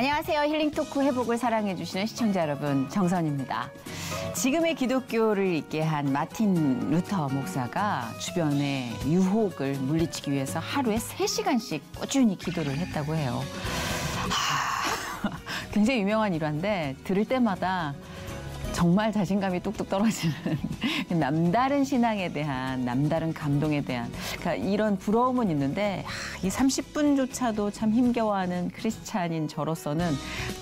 안녕하세요. 힐링토크 회복을 사랑해주시는 시청자 여러분, 정선입니다. 지금의 기독교를 있게 한 마틴 루터 목사가 주변의 유혹을 물리치기 위해서 하루에 3시간씩 꾸준히 기도를 했다고 해요. 굉장히 유명한 일화인데 들을 때마다 정말 자신감이 뚝뚝 떨어지는 남다른 신앙에 대한, 남다른 감동에 대한 그러니까 이런 부러움은 있는데 이 30분조차도 참 힘겨워하는 크리스찬인 저로서는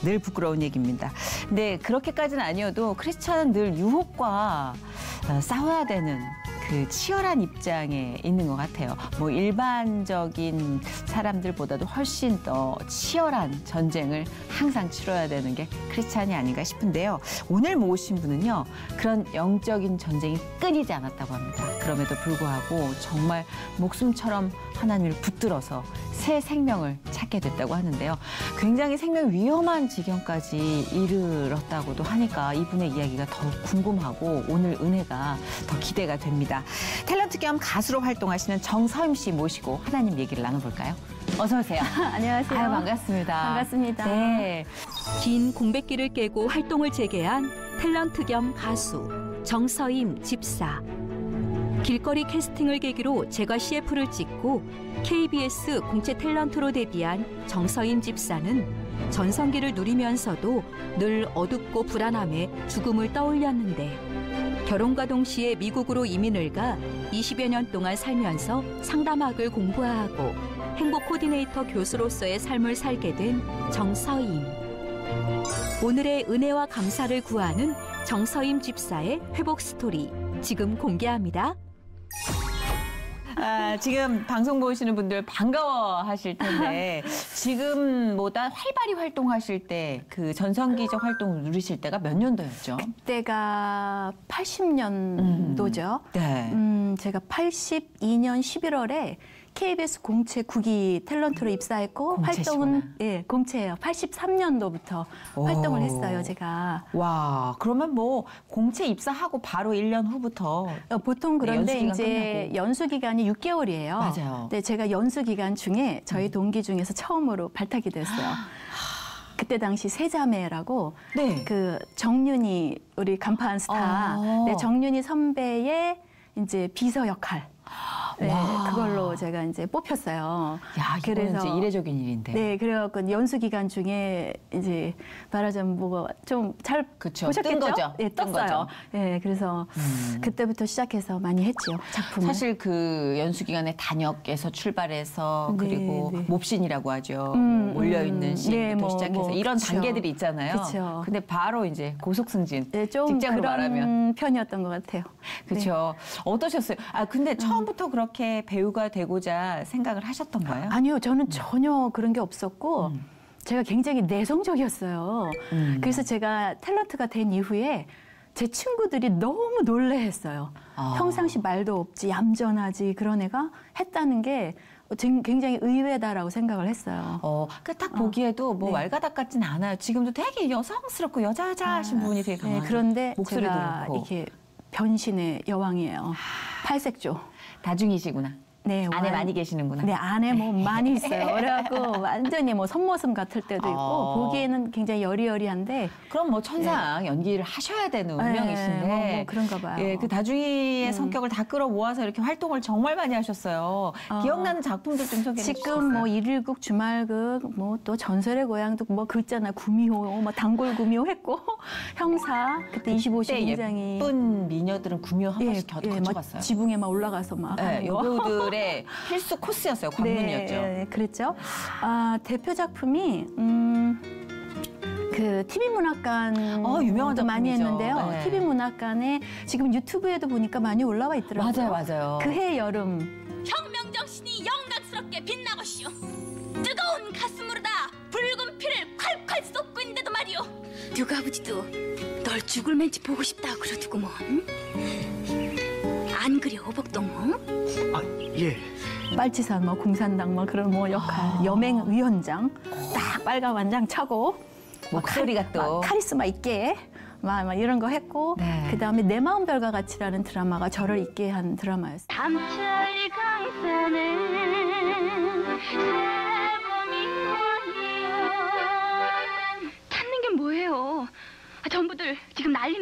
늘 부끄러운 얘기입니다. 근데 그렇게까지는 아니어도 크리스찬은 늘 유혹과 싸워야 되는 그 치열한 입장에 있는 것 같아요. 뭐 일반적인 사람들보다도 훨씬 더 치열한 전쟁을 항상 치러야 되는 게 크리스찬이 아닌가 싶은데요. 오늘 모신 분은요. 그런 영적인 전쟁이 끊이지 않았다고 합니다. 그럼에도 불구하고 정말 목숨처럼 하나님을 붙들어서 새 생명을 찾게 됐다고 하는데요. 굉장히 생명 위험한 지경까지 이르렀다고도 하니까 이분의 이야기가 더욱 궁금하고 오늘 은혜가 더 기대가 됩니다. 탤런트 겸 가수로 활동하시는 정서임 씨 모시고 하나님 얘기를 나눠볼까요? 어서 오세요. 안녕하세요. 아유, 반갑습니다. 반갑습니다. 네. 긴 공백기를 깨고 활동을 재개한 탤런트 겸 가수 정서임 집사. 길거리 캐스팅을 계기로 제과 CF를 찍고 KBS 공채 탤런트로 데뷔한 정서임 집사는 전성기를 누리면서도 늘 어둡고 불안함에 죽음을 떠올렸는데 결혼과 동시에 미국으로 이민을 가 20여 년 동안 살면서 상담학을 공부하고 행복 코디네이터 교수로서의 삶을 살게 된 정서임. 오늘의 은혜와 감사를 구하는 정서임 집사의 회복 스토리 지금 공개합니다. 지금 방송 보시는 분들 반가워하실 텐데 지금보다 활발히 활동하실 때 그 전성기적 활동을 누리실 때가 몇 년도였죠? 그때가 80년도죠. 네. 제가 82년 11월에 KBS 공채 9기 탤런트로 입사했고 공채시구나. 활동은 공채예요. 83년도부터 활동을 했어요, 제가. 와, 그러면 뭐 공채 입사하고 바로 1년 후부터 보통 그런데 연수 기간 이제 끝나고. 연수 기간이 6개월이에요. 맞아요. 근데 제가 연수 기간 중에 저희 동기 중에서 처음으로 발탁이 됐어요. 그때 당시 세자매라고 네. 그 정윤이 우리 간판 스타 네, 정윤이 선배의 이제 비서 역할. 네, 그걸로 제가 이제 뽑혔어요. 야, 이거는 이제 이례적인 일인데. 네, 그래갖고 연수 기간 중에 이제 말하자면 뭐가 좀 잘 보셨겠죠? 뜬 거죠. 네, 뜬 떴어요. 거죠. 네, 그래서 그때부터 시작해서 많이 했죠, 작품을. 사실 그 연수 기간에 단역에서 출발해서 네, 그리고 네. 몹신이라고 하죠. 몰려 있는 시부터 시작해서 이런 그쵸. 단계들이 있잖아요. 그쵸. 근데 바로 이제 고속 승진. 네, 좀 직장으로 그런 말하면. 편이었던 것 같아요. 그렇죠. 어떠셨어요? 근데 처음부터 그렇게 배우가 되고자 생각을 하셨던 거예요? 아니요, 저는 전혀 그런 게 없었고 제가 굉장히 내성적이었어요. 그래서 제가 탤런트가 된 이후에 제 친구들이 너무 놀래했어요. 평상시 말도 없지, 얌전하지 그런 애가 했다는 게 굉장히 의외다라고 생각을 했어요. 딱 보기에도 뭐 네. 왈가닥 같진 않아요. 지금도 되게 여성스럽고 여자여자하신 분이 되게 강하고. 네, 그런데 목소리도 제가 그렇고. 이렇게 변신의 여왕이에요. 팔색조. 다중이시구나. 네, 안에 많이 계시는구나. 네, 안에 뭐 많이 있어요. 그래갖고 완전히 뭐 선모습 같을 때도 있고 보기에는 굉장히 여리여리한데. 그럼 뭐 천상 연기를 하셔야 되는 운명이신데. 뭐 그런가 봐요. 예, 그 다중이의 성격을 다 끌어모아서 이렇게 활동을 정말 많이 하셨어요. 기억나는 작품들 좀 소개해 주시겠어요? 지금 뭐 일일극, 주말극, 뭐 또 전설의 고향도 뭐 그 있잖아요. 구미호, 뭐 단골 구미호 했고 형사 그때 25시 굉장히 예쁜 미녀들은 구미호 한 번씩 거쳐봤어요. 막 지붕에 막 올라가서 막 하는 거. 여배우들의 필수 코스였어요. 관문이었죠. 네, 그랬죠. 대표 작품이 그 TV 문학관 유명한 도 많이 작품이죠. 했는데요. 네. TV 문학관에 지금 유튜브에도 보니까 많이 올라와 있더라고요. 맞아요. 그해 여름. 혁명 정신이 영광스럽게 빛나고시오. 뜨거운 가슴으로다 붉은 피를 콸콸 쏟고 있는데도 말이오. 누가 아버지도 널 죽을 맨치 보고 싶다 그러더구먼. 안 그래 오복동무? 예. 빨치산 뭐 공산당 뭐 그런 뭐 역할 여맹 위원장 딱 빨간 완장 차고 목소리가 또 카리스마 있게 막 이런 거 했고 네. 그다음에 내 마음 별과 같이라는 드라마가 저를 있게 한 드라마였어요. 담철 강산은 새봄이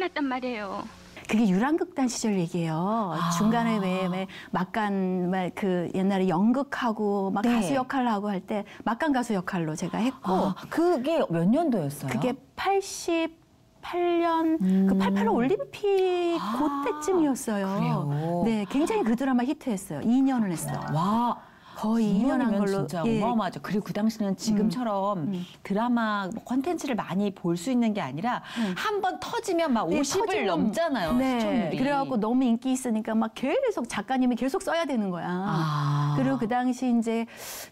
했단 말이에요. 그게 유랑극단 시절 얘기예요. 중간에 왜 막간 그 옛날에 연극하고 막 네. 가수 역할을 하고 할 때 막간 가수 역할로 제가 했고 그게 몇 년도였어요? 그게 88년 그 88 올림픽 그때쯤이었어요. 그래요? 네, 굉장히 그 드라마 히트했어요. 2년을 했어요. 와. 거의 2년 한 2년이면 걸로. 진짜 예. 어마어마하죠. 그리고 그 당시는 지금처럼 드라마 콘텐츠를 많이 볼 수 있는 게 아니라 한 번 터지면 막 네, 50을 터지면- 넘잖아요. 네. 시청률이. 그래갖고 너무 인기 있으니까 막 계속 작가님이 계속 써야 되는 거야. 그리고 그 당시 이제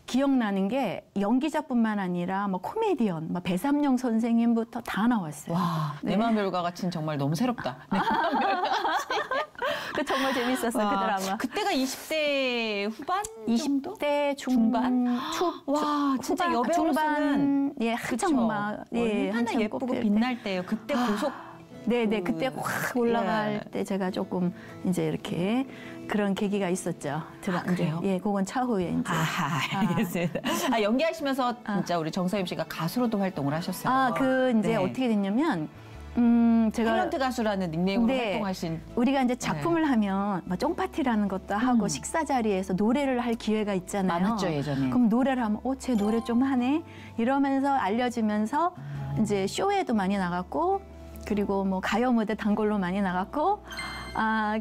기억나는 게 연기자뿐만 아니라 뭐 코미디언, 뭐 배삼룡 선생님부터 다 나왔어요. 와, 네. 내 마음 별과 같이는 정말 너무 새롭다. 그 정말 재밌었어요, 그 와, 드라마. 그때가 20대 후반 정도? 20대 중반, 와, 진짜 후반, 여배우로서는 예, 한창 막, 예, 얼마나 한창 예쁘고 꽃필 때. 빛날 때요. 그때 고속 네네, 그때 확 올라갈 예. 때 제가 조금 이제 이렇게 그런 계기가 있었죠. 그래요? 예, 그건 차후에 이제. 알겠습니다. 연기하시면서 진짜 우리 정서임 씨가 가수로도 활동을 하셨어요. 그 이제 네. 어떻게 됐냐면, 제가. 탤런트 가수라는 닉네임으로 네. 활동하신 우리가 이제 작품을 하면 막 쫑파티라는 것도 하고 식사 자리에서 노래를 할 기회가 있잖아요. 많았죠, 예전에. 그럼 노래를 하면 쟤 노래 좀 하네 이러면서 알려지면서 이제 쇼에도 많이 나갔고 그리고 뭐 가요 무대 단골로 많이 나갔고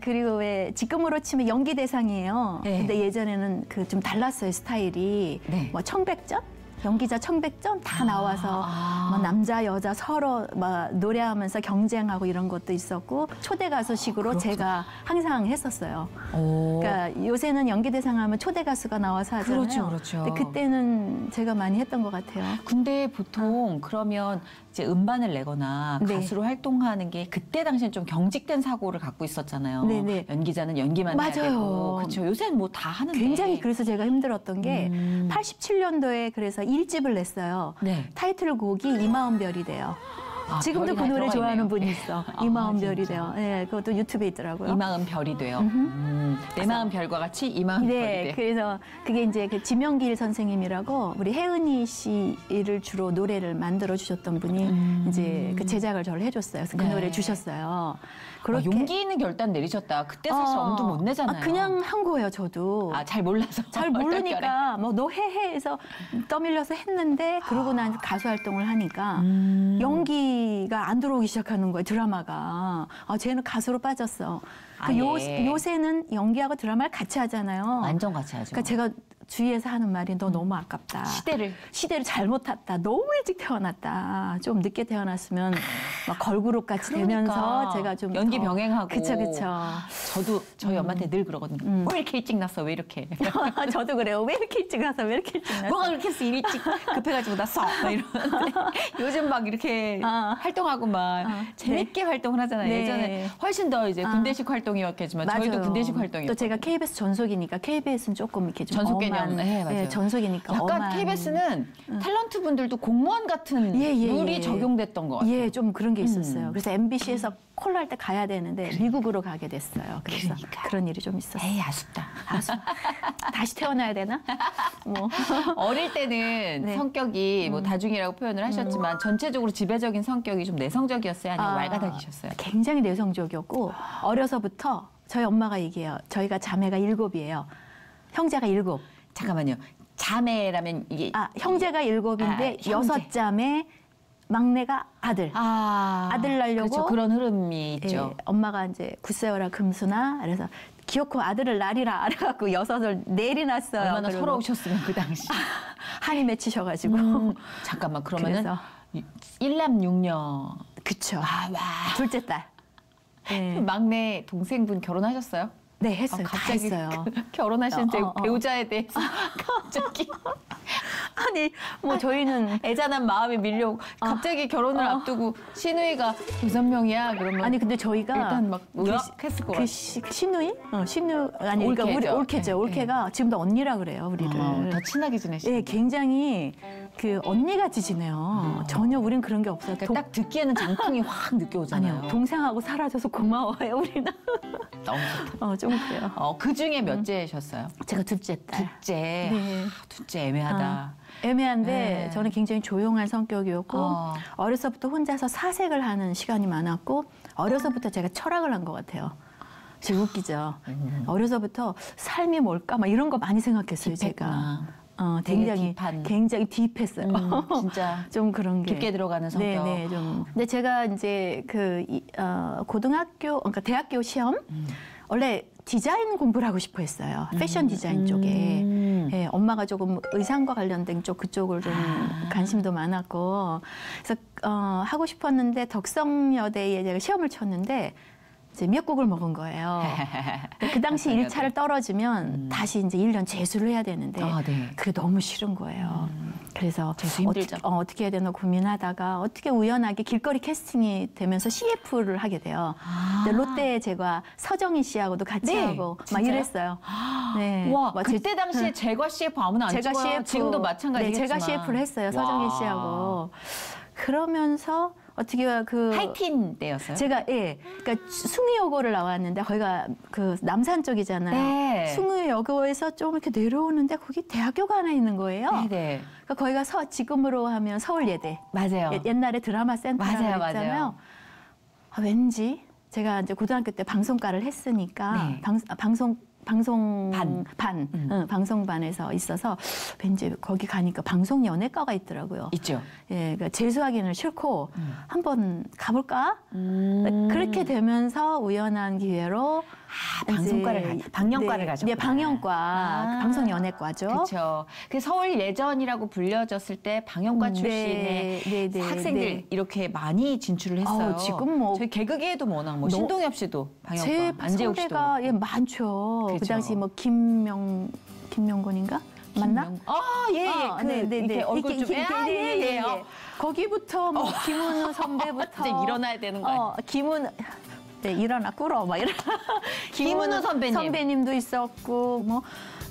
그리고 왜 지금으로 치면 연기 대상이에요. 네. 근데 예전에는 그 좀 달랐어요 스타일이. 네. 뭐 청백전 연기자 청백전 다 나와서 뭐 남자 여자 서로 막 노래하면서 경쟁하고 이런 것도 있었고 초대 가수식으로 제가 항상 했었어요. 오. 그러니까 요새는 연기대상 하면 초대 가수가 나와서 하잖아요. 그렇죠, 그렇죠. 근데 그때는 제가 많이 했던 것 같아요. 근데 보통 그러면 이제 음반을 내거나 네. 가수로 활동하는 게 그때 당시엔 좀 경직된 사고를 갖고 있었잖아요. 네네. 연기자는 연기만 해야 맞아요. 되고. 그렇죠. 요새는 뭐 다 하는데. 굉장히 그래서 제가 힘들었던 게 87년도에 그래서 1집을 냈어요. 네. 타이틀곡이 이 마음 별이 돼요. 지금도 그 별이 노래 들어가 좋아하는 있네요. 분이 있어. 이 마음 별이 진짜. 돼요. 네, 그것도 유튜브에 있더라고요. 이 마음 별이 돼요. 내 마음 별과 같이 이 마음 별이 네, 돼요. 그래서 그게 이제 그 지명길 선생님이라고 우리 혜은이 씨를 주로 노래를 만들어 주셨던 분이 이제 그 제작을 저를 해줬어요. 그래서 그 네. 노래 주셨어요. 용기 있는 결단 내리셨다. 그때 사실 엄두 못 내잖아요. 그냥 한 거예요, 저도. 잘 몰라서. 잘 모르니까 뭐 너 해 해서 떠밀려서 했는데 그러고 난 가수 활동을 하니까 연기가 안 들어오기 시작하는 거예요, 드라마가. 쟤는 가수로 빠졌어. 예. 요새는 연기하고 드라마를 같이 하잖아요. 완전 같이 하죠. 그러니까 제가 주위에서 하는 말이 너 너무 아깝다. 시대를 잘못 탔다. 너무 일찍 태어났다. 좀 늦게 태어났으면 막 걸그룹 같이 되면서 그러니까. 제가 좀 연기 더- 병행하고. 그쵸. 저도 저희 엄마한테 늘 그러거든요. 왜 이렇게 일찍 났어? 왜 이렇게? 저도 그래요. 왜 이렇게 일찍 와서 왜 이렇게 일찍 났어? 뭐가 그렇게 해서 일찍 급해가지고 났어? 막 이러는데 요즘 막 이렇게 활동하고 막 재밌게 활동을 하잖아요. 네. 예전에 훨씬 더 이제 군대식 활동이었겠지만 저희도 군대식 활동이었고 또 제가 KBS 전속이니까 KBS는 조금 이렇게 좀 전속 개념. 엄한, 네, 맞아요. 전속이니까 약간 엄한. KBS는 탤런트 분들도 공무원 같은 룰이 적용됐던 것 같아요. 예, 좀 그런 게 있었어요. 그래서 MBC에서 콜 할 때 가야 되는데 미국으로 가게 됐어요. 그래서 그러니까. 그런 일이 좀 있었어요. 에이 아쉽다. 다시 태어나야 되나? 뭐. 어릴 때는 네. 성격이 뭐 다중이라고 표현을 하셨지만 전체적으로 지배적인 성격이 좀 내성적이었어요? 아니면 왈가닥이셨어요? 굉장히 내성적이었고 어려서부터 저희 엄마가 얘기해요. 저희가 자매가 7이에요. 형제가 7. 잠깐만요. 자매라면 이게 형제가 7인데 형제. 6자매 막내가 아들. 아들 낳으려고 그렇죠. 그런 흐름이 있죠. 예, 엄마가 이제 굳세어라 금수나 그래서 기어코 아들을 낳으리라 그래갖고 6을 내리놨어요. 얼마나 그리고 서러우셨으면 그 당시. 한이 맺히셔가지고 잠깐만 그러면은 그래서. 1남 6녀. 그쵸. 와. 둘째 딸. 네, 막내 동생분 결혼하셨어요? 네 했어요. 다 갑자기 했어요. 결혼하신 제 어. 배우자에 대해서 갑자기 아니 뭐 저희는 애잔한 마음이 밀려오고 갑자기 결혼을 앞두고 시누이가 6명이야 그러면 아니 근데 저희가 일단 막 의학했을 것 같아요. 시누이? 시누 아니 그러니까 우리 올케죠. 올케죠. 올케가 지금도 언니라 그래요 우리를. 더 친하게 지내시는 예, 굉장히 그 언니 같이 지내요. 전혀 우린 그런 게 없어요. 그러니까 딱 듣기에는 장풍이 확 느껴오잖아요. 아니요, 동생하고 살아줘서 고마워요 우리는. 너무 좋다. 좀 그래요. 그 중에 몇째셨어요? 제가 둘째 딸. 둘째. 네. 둘째 애매하다. 애매한데 네. 저는 굉장히 조용한 성격이었고 어려서부터 혼자서 사색을 하는 시간이 많았고 어려서부터 제가 철학을 한 것 같아요. 되게 웃기죠. 어려서부터 삶이 뭘까 막 이런 거 많이 생각했어요. 제가. 굉장히 딥했어요. 진짜 좀 그런 게 깊게 들어가는 성격. 네, 좀. 근데 제가 이제 고등학교, 그러니까 대학교 시험 원래 디자인 공부를 하고 싶어 했어요. 패션 디자인 쪽에. 예, 엄마가 조금 의상과 관련된 그쪽을 좀 관심도 많았고, 그래서 하고 싶었는데 덕성여대에 제가 시험을 쳤는데. 이제 미역국을 먹은 거예요. 그 당시 1차를 떨어지면 다시 이제 1년 재수를 해야 되는데 네. 그게 너무 싫은 거예요. 그래서 재수 힘들죠. 어떻게 해야 되나 고민하다가 어떻게 우연하게 길거리 캐스팅이 되면서 CF를 하게 돼요. 근데 롯데에 제가 서정희 씨하고도 같이 네, 하고 막 진짜요? 이랬어요. 네. 와, 그때 당시에 제과 CF 아무나 안 제가 찍어요. CF 지금도 마찬가지겠지만. 제가 CF를 했어요. 서정희 씨하고. 그러면서 어떻게 하이틴 때였어요? 제가 그러니까 숭의여고를 나왔는데 거기가 그 남산 쪽이잖아요. 네. 숭의여고에서 좀 이렇게 내려오는데 거기 대학교가 하나 있는 거예요. 네. 그러니까 거기가 지금으로 하면 서울예대. 맞아요. 옛날에 드라마 센터라고 맞아요, 했잖아요. 맞아요. 왠지 제가 이제 고등학교 때 방송과를 했으니까 네. 방송반에서 있어서 왠지 거기 가니까 방송연예과가 있더라고요. 있죠. 예, 그러니까 재수하기는 싫고 한번 가볼까? 그렇게 되면서 우연한 기회로 방영과를 가셨구나. 네, 방영과, 방송연예과죠. 그렇죠. 그 서울 예전이라고 불려졌을 때 방영과 출신의 네, 학생들 이렇게 많이 진출을 했어요. 지금 뭐 저희 개그계에도 워낙 뭐 신동엽 씨도 방영과, 제 안재욱 씨도 선배가 많죠. 그렇죠. 그 당시 뭐 김명곤인가? 맞나? 이렇게 얼굴 좀 거기부터 뭐 김은우 선배부터 이제 일어나야 되는 거 아니에요? 김은우 일어나 꿇어 막 이런 김은우 선배님도 있었고 뭐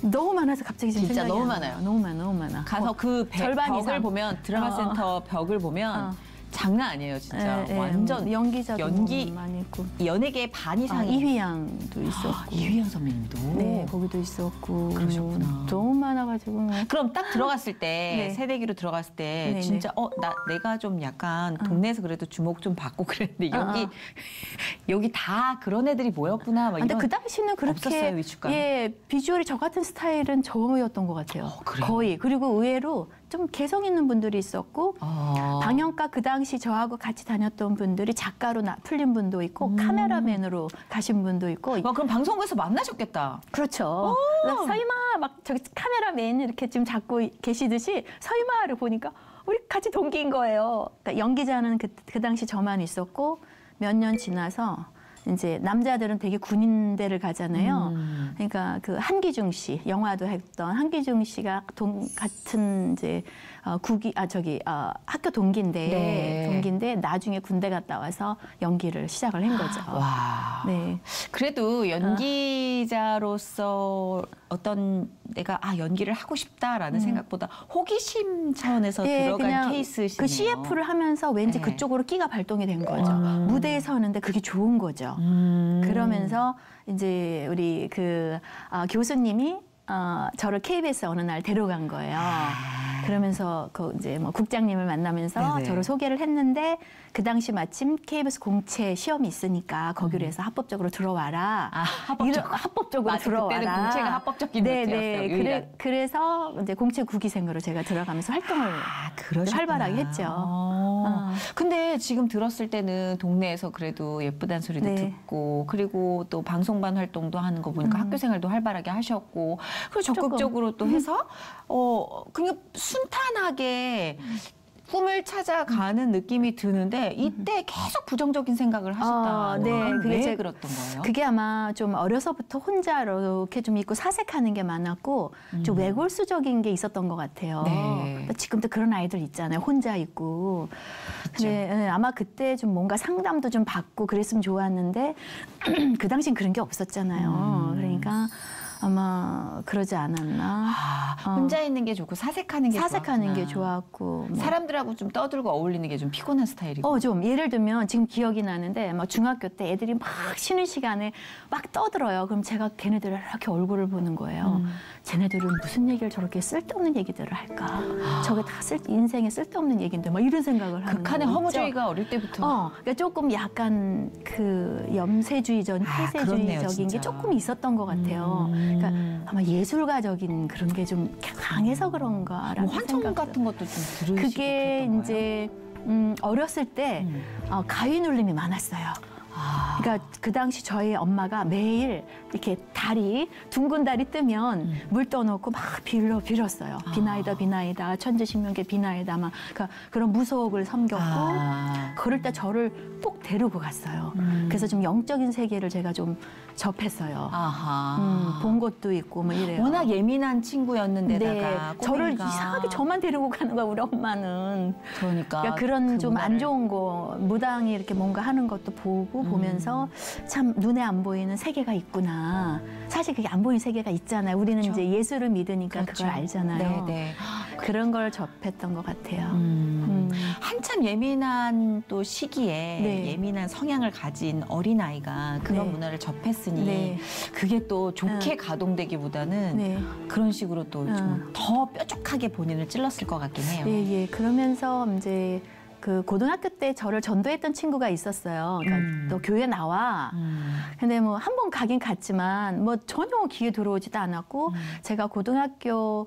너무 많아서 갑자기 지금 진짜 생각이 너무 안 나요. 많아요. 너무 많아. 가서 그 절반 벽을 이상. 보면 드라마 센터 벽을 보면 장난 아니에요, 진짜. 완전 연기자도 연기 많이 있고. 연예계 반 이상이 이휘양도 있었고. 이휘양 선배님도. 네, 거기도 있었고. 그러셨구나. 너무 많아가지고. 그럼 딱 들어갔을 때 네. 새내기로 들어갔을 때 네네. 진짜 내가 좀 약간 동네에서 그래도 주목 좀 받고 그랬는데 여기 다 그런 애들이 모였구나. 막 근데 이런 그 당시는 없었어요, 그렇게 위축감? 비주얼이 저 같은 스타일은 저였던 것 같아요. 그래요? 거의. 그리고 의외로 좀 개성 있는 분들이 있었고 방영과 그 당시 저하고 같이 다녔던 분들이 작가로 풀린 분도 있고 카메라맨으로 가신 분도 있고. 그럼 방송국에서 만나셨겠다. 그렇죠. 서희마 막 저기 카메라맨 이렇게 지금 잡고 계시듯이 서희마를 보니까 우리 같이 동기인 거예요. 그러니까 연기자는 그 당시 저만 있었고 몇 년 지나서 이제 남자들은 되게 군인대를 가잖아요. 그러니까 그 한기중 씨, 영화도 했던 한기중 씨가 같은 이제 학교 동기인데 나중에 군대 갔다 와서 연기를 시작을 한 거죠. 와. 네. 그래도 연기자로서 어떤 내가 연기를 하고 싶다라는 생각보다 호기심 차원에서 들어간 그냥 케이스시네요. 그 CF를 하면서 왠지 그쪽으로 끼가 발동이 된 거죠. 무대에 서는데 그게 좋은 거죠. 그러면서 이제 우리 교수님이 저를 KBS 어느 날 데려간 거예요. 그러면서 이제 뭐 국장님을 만나면서 네네. 저를 소개를 했는데 그 당시 마침 KBS 공채 시험이 있으니까 거기로 해서 합법적으로 들어와라. 합법적으로 맞아, 들어와라. 그때는 공채가 합법적인 네. 그래서 이제 공채 9기생으로 제가 들어가면서 활동을 활발하게 했죠. 근데 지금 들었을 때는 동네에서 그래도 예쁘다는 소리도 듣고 그리고 또 방송반 활동도 하는 거 보니까 학교 생활도 활발하게 하셨고 그리고 적극적으로 또 해서 그냥 순탄하게 꿈을 찾아가는 느낌이 드는데 이때 계속 부정적인 생각을 하셨다. 왜 그랬던 거예요? 그게 아마 좀 어려서부터 혼자 이렇게 좀 있고 사색하는 게 많았고 좀 외골수적인 게 있었던 것 같아요. 네. 지금도 그런 아이들 있잖아요. 혼자 있고. 근데 아마 그때 좀 뭔가 상담도 좀 받고 그랬으면 좋았는데 그 당시엔 그런 게 없었잖아요. 그러니까 아마 그러지 않았나. 혼자 있는 게 좋고 사색하는 게 사색하는 게 좋았구나. 좋았고. 뭐. 사람들하고 좀 떠들고 어울리는 게 좀 피곤한 스타일이고. 좀 예를 들면 지금 기억이 나는데 막 중학교 때 애들이 막 쉬는 시간에 막 떠들어요. 그럼 제가 걔네들을 이렇게 얼굴을 보는 거예요. 쟤네들은 무슨 얘기를 저렇게 쓸데없는 얘기들을 할까? 저게 다 인생에 쓸데없는 얘기인데 막 이런 생각을 하는 극한의 거 허무주의가 있죠? 어릴 때부터. 그러니까 조금 약간 그 염세주의적, 폐쇄주의적인 게 조금 있었던 것 같아요. 그러니까 아마 예술가적인 그런 게 좀 강해서 그런가라는 뭐 환청 생각도. 같은 것도 좀 들으시고 그게 그랬던 거예요? 이제 어렸을 때 가위 눌림이 많았어요. 그러니까 그 당시 저희 엄마가 매일 이렇게 다리 둥근 다리 뜨면 물 떠놓고 막 빌었어요. 비나이다 비나이다 천지신명계 비나이다 막 그러니까 그런 무속을 섬겼고 그럴 때 저를 꼭 데리고 갔어요. 그래서 좀 영적인 세계를 제가 좀 접했어요. 본 것도 있고 뭐 이래요. 워낙 예민한 친구였는데다가 네, 저를 꼬맹이가. 이상하게 저만 데리고 가는 거야 우리 엄마는. 그러니까 그런 그 좀 안 문화를. 좋은 거 무당이 이렇게 뭔가 하는 것도 보면서 참 눈에 안 보이는 세계가 있구나. 사실 그게 안 보이는 세계가 있잖아요. 우리는 그렇죠. 이제 예술을 믿으니까 그렇죠. 그걸 알잖아요. 네. 그런 걸 접했던 것 같아요. 한참 예민한 또 시기에 네. 예민한 성향을 가진 어린아이가 그런 네. 문화를 접했으니 네. 그게 또 좋게 가동되기보다는 네. 그런 식으로 또 좀 더 뾰족하게 본인을 찔렀을 것 같긴 해요. 예. 그러면서 이제 그 고등학교 때 저를 전도했던 친구가 있었어요. 그러니까 너 교회 나와. 근데 뭐 한 번 가긴 갔지만 뭐 전혀 귀에 들어오지도 않았고 제가 고등학교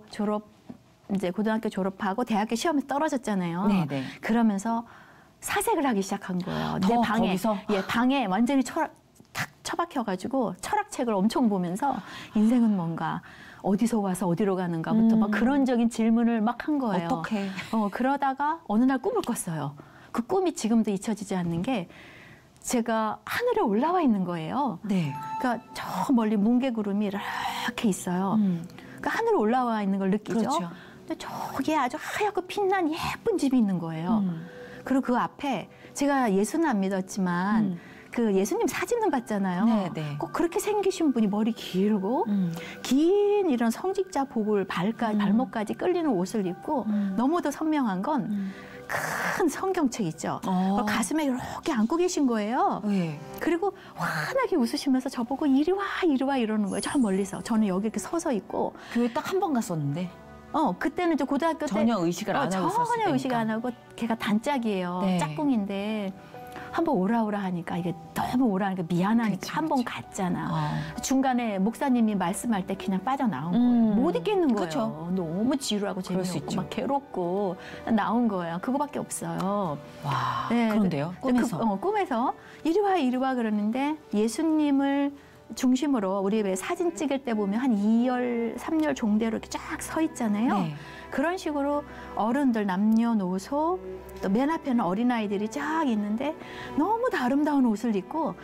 졸업하고 대학교 시험에 떨어졌잖아요. 네네. 그러면서 사색을 하기 시작한 거예요. 더 내 방에. 거기서? 방에 완전히 탁 처박혀가지고 철학책을 엄청 보면서 인생은 뭔가 어디서 와서 어디로 가는가부터 막 그런적인 질문을 막 한 거예요. 어떡해. 그러다가 어느 날 꿈을 꿨어요. 그 꿈이 지금도 잊혀지지 않는 게 제가 하늘에 올라와 있는 거예요. 네. 그러니까 저 멀리 뭉게구름이 이렇게 있어요. 그러니까 하늘에 올라와 있는 걸 느끼죠. 그렇죠. 근데 저기에 아주 하얗고 빛난 예쁜 집이 있는 거예요. 그리고 그 앞에 제가 예수는 안 믿었지만 그 예수님 사진은 봤잖아요. 네. 꼭 그렇게 생기신 분이 머리 길고 긴 이런 성직자 복을 발목까지 끌리는 옷을 입고 너무도 선명한 건 큰 성경책 있죠. 그걸 가슴에 이렇게 안고 계신 거예요. 네. 그리고 환하게 웃으시면서 저보고 이리 와 이러는 거예요. 저 멀리서. 저는 여기 이렇게 서서 있고. 교회 딱 한 번 갔었는데 그때는 이제 고등학교 때 전혀 의식을 안 하고 있었을 전혀 의식 때니까. 안 하고 걔가 단짝이에요. 네. 짝꿍인데 한번 오라 하니까 이게 너무 오라 하니까 미안하니까 그치, 한 번 갔잖아. 중간에 목사님이 말씀할 때 그냥 빠져나온 거예요. 못 있겠는 거예요. 그쵸. 너무 지루하고 그럴 수 재미없고 있죠. 막 괴롭고 나온 거예요. 그거밖에 없어요. 와. 네, 그런데요. 꿈에서. 꿈에서 이리 와 그러는데 예수님을 중심으로 우리 왜 사진 찍을 때 보면 한 2열, 3열 종대로 이렇게 쫙 서 있잖아요. 네. 그런 식으로 어른들 남녀노소 또 맨 앞에는 어린아이들이 쫙 있는데 너무 아름다운 옷을 입고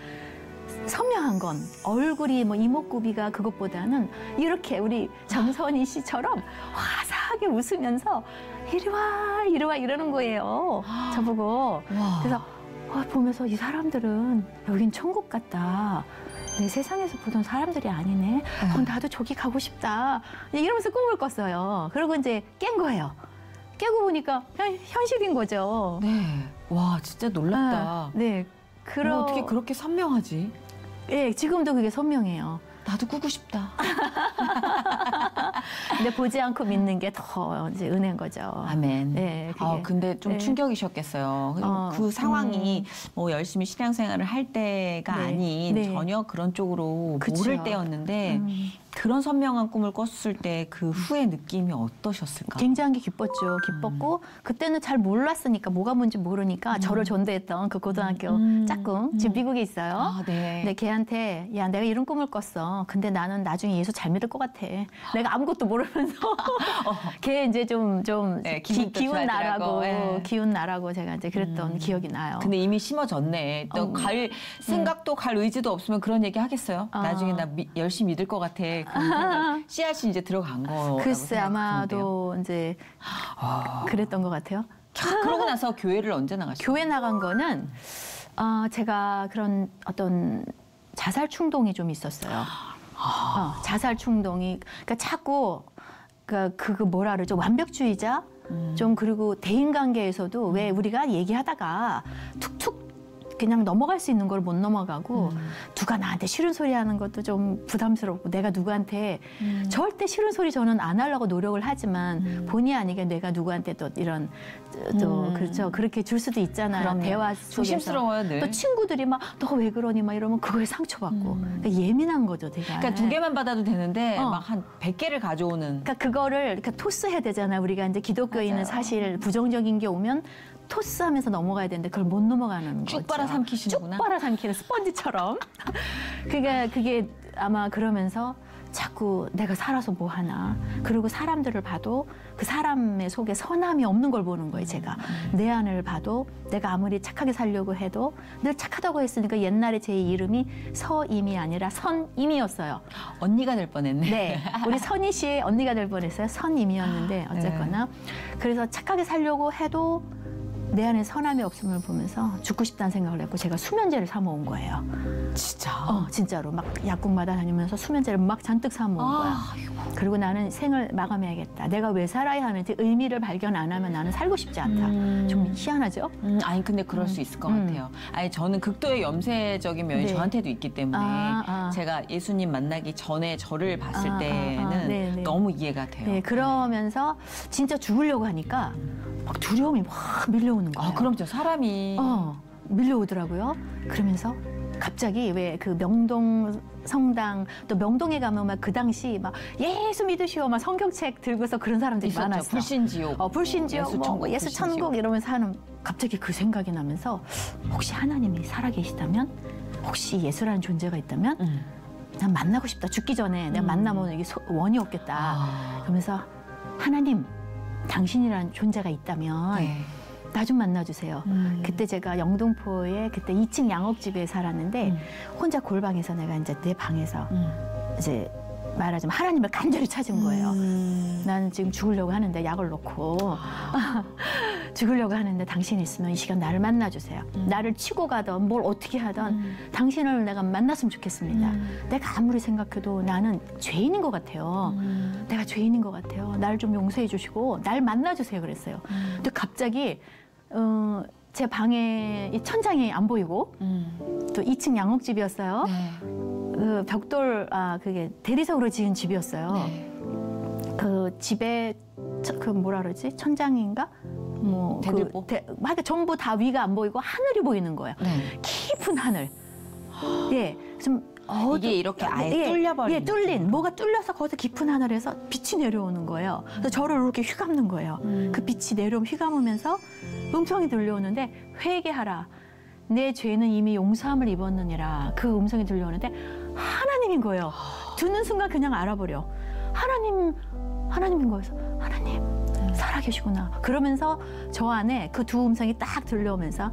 선명한 건 얼굴이 뭐 이목구비가 그것보다는 이렇게 우리 정선희 씨처럼 화사하게 웃으면서 이리 와 이러는 거예요. 저보고. 와. 그래서 보면서 이 사람들은 여긴 천국 같다. 내 세상에서 보던 사람들이 아니네. 나도 저기 가고 싶다. 이러면서 꿈을 꿨어요. 그리고 이제 깬 거예요. 깨고 보니까 현실인 거죠. 네. 와, 진짜 놀랍다. 네. 어떻게 그렇게 선명하지? 예, 지금도 그게 선명해요. 나도 꾸고 싶다. 근데 보지 않고 믿는 게 더 이제 은혜인 거죠. 아멘. 네, 그게. 근데 좀 네. 충격이셨겠어요. 그 상황이 뭐 열심히 신앙생활을 할 때가 네. 아닌 네. 전혀 그런 쪽으로 그쵸. 모를 때였는데 그런 선명한 꿈을 꿨을 때 그 후의 느낌이 어떠셨을까? 굉장히 기뻤죠. 기뻤고 그때는 잘 몰랐으니까 뭐가 뭔지 모르니까 저를 전도했던 그 고등학교 짝꿍 지금 미국에 있어요. 아, 네. 근데 걔한테 야 내가 이런 꿈을 꿨어. 근데 나는 나중에 예수 잘 믿을 것 같아. 내가 아무것도 모르면서 걔 이제 좀 네, 기분도 기운 좋아지라고. 나라고 네. 기운 나라고 제가 이제 그랬던 기억이 나요. 근데 이미 심어졌네. 또 갈 생각도 갈 의지도 없으면 그런 얘기 하겠어요? 나중에 나 열심히 믿을 것 같아. 씨앗이 이제 들어간 거. 글쎄 아마도 이제 그랬던 것 같아요. 그러고 나서 교회를 언제 나가셨어요? 교회 나간 거는 제가 그런 어떤 자살 충동이 좀 있었어요. 자살 충동이 그러니까 자꾸 그 뭐라 그러죠? 완벽주의자 좀 그리고 대인관계에서도 왜 우리가 얘기하다가 툭툭 그냥 넘어갈 수 있는 걸 못 넘어가고 누가 나한테 싫은 소리 하는 것도 좀 부담스럽고 내가 누구한테 절대 싫은 소리 저는 안 하려고 노력을 하지만 본의 아니게 내가 누구한테 또 이런 또 그렇죠 그렇게 줄 수도 있잖아요. 그럼요. 대화 속에서 조심스러워요 늘. 또 친구들이 막 너 왜 그러니 막 이러면 그거에 상처받고 그러니까 예민한 거죠 제가. 그러니까 2개만 받아도 되는데 어. 막 한 100개를 가져오는. 그러니까 그거를 토스해야 되잖아요. 우리가 이제 기독교인은 맞아요. 사실 부정적인 게 오면 토스하면서 넘어가야 되는데 그걸 못 넘어가는 거죠. 쭉 빨아삼키시는구나. 쭉 빨아삼키는 스펀지처럼. 그러니까 그게 아마 그러면서 자꾸 내가 살아서 뭐 하나. 그리고 사람들을 봐도 그 사람의 속에 선함이 없는 걸 보는 거예요, 제가. 내 안을 봐도 내가 아무리 착하게 살려고 해도 늘 착하다고 했으니까 옛날에 제 이름이 서임이 아니라 선임이었어요. 언니가 될 뻔했네. 네. 우리 선희 씨의 언니가 될 뻔했어요. 선임이었는데 어쨌거나. 그래서 착하게 살려고 해도 내 안에 선함이 없음을 보면서 죽고 싶다는 생각을 했고 제가 수면제를 사 모은 거예요. 진짜. 진짜로 막 약국마다 다니면서 수면제를 막 잔뜩 사 모은 거야. 그리고 나는 생을 마감해야겠다. 내가 왜 살아야 하는지 의미를 발견 안 하면 나는 살고 싶지 않다. 좀 희한하죠? 아니 근데 그럴 수 있을 것 같아요. 아니 저는 극도의 염세적인 면이 네. 저한테도 있기 때문에 제가 예수님 만나기 전에 저를 봤을 때는 네, 네. 너무 이해가 돼요. 네, 그러면서 진짜 죽으려고 하니까 막 두려움이 막 밀려오는 거예요. 그럼요. 사람이 밀려오더라고요. 그러면서 갑자기 왜 그 명동 성당 또 명동에 가면 막 그 당시 막 예수 믿으시오 막 성경책 들고서 그런 사람들이 있었죠. 많았어. 불신지옥. 불신지옥, 예수 천국, 예수 불신지옥. 천국 이러면서 하는 갑자기 그 생각이 나면서 혹시 하나님이 살아계시다면 혹시 예수라는 존재가 있다면 난 만나고 싶다. 죽기 전에 내가 만나면 이게 원이 없겠다. 그러면서 하나님 당신이라는 존재가 있다면 네. 나 좀 만나주세요. 그때 제가 영등포에 그때 2층 양옥집에 살았는데 혼자 골방에서 내가 이제 내 방에서 이제 말하자면 하나님을 간절히 찾은 거예요. 나는 지금 죽으려고 하는데 약을 놓고 죽으려고 하는데 당신이 있으면 이 시간 나를 만나주세요. 나를 치고 가던 뭘 어떻게 하던 당신을 내가 만났으면 좋겠습니다. 내가 아무리 생각해도 나는 죄인인 것 같아요. 내가 죄인인 것 같아요. 나를 좀 용서해 주시고 날 만나주세요 그랬어요. 근데 갑자기 제 방에 이 천장이 안 보이고 또 2층 양옥집이었어요. 네. 그 벽돌 그게 대리석으로 지은 집이었어요. 네. 그 집에 그 뭐라 그러지 천장인가 뭐 대들보? 하여튼 전부 다 위가 안 보이고 하늘이 보이는 거예요. 네. 깊은 하늘. 예, 좀 이게 이렇게 아예 뚫려버리는 뚫린 뭐가 뚫려서 거기서 깊은 하늘에서 빛이 내려오는 거예요. 그래서 저를 이렇게 휘감는 거예요. 그 빛이 내려오면 휘감으면서 음성이 들려오는데 회개하라. 내 죄는 이미 용서함을 입었느니라. 그 음성이 들려오는데 하나님인 거예요. 듣는 순간 그냥 알아버려. 하나님인 거여서 하나님 살아계시구나. 그러면서 저 안에 그 두 음성이 딱 들려오면서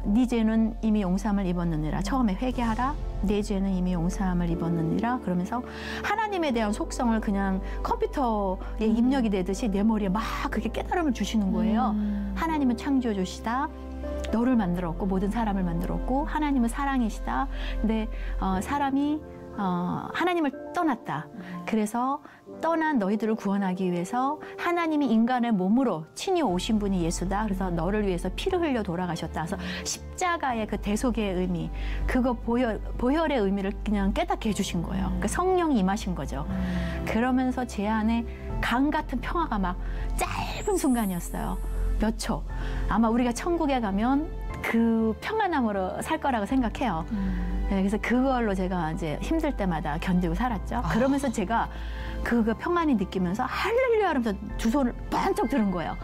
네 죄는 이미 용서함을 입었느니라. 처음에 회개하라. 내 죄는 이미 용서함을 입었느니라. 그러면서 하나님에 대한 속성을 그냥 컴퓨터에 입력이 되듯이 내 머리에 막 그게 깨달음을 주시는 거예요. 하나님은 창조주시다. 너를 만들었고 모든 사람을 만들었고 하나님은 사랑이시다. 근데 사람이 하나님을 떠났다. 그래서 떠난 너희들을 구원하기 위해서 하나님이 인간의 몸으로 친히 오신 분이 예수다. 그래서 너를 위해서 피를 흘려 돌아가셨다. 그래서 십자가의 그 대속의 의미, 그거 보혈의 의미를 그냥 깨닫게 해주신 거예요. 그러니까 성령이 임하신 거죠. 그러면서 제 안에 강 같은 평화가 막 짧은 순간이었어요. 몇 초. 아마 우리가 천국에 가면 그 평안함으로 살 거라고 생각해요. 네, 그래서 그걸로 제가 이제 힘들 때마다 견디고 살았죠. 그러면서 제가 그 평안이 느끼면서 할렐루야 하면서 두 손을 번쩍 들은 거예요.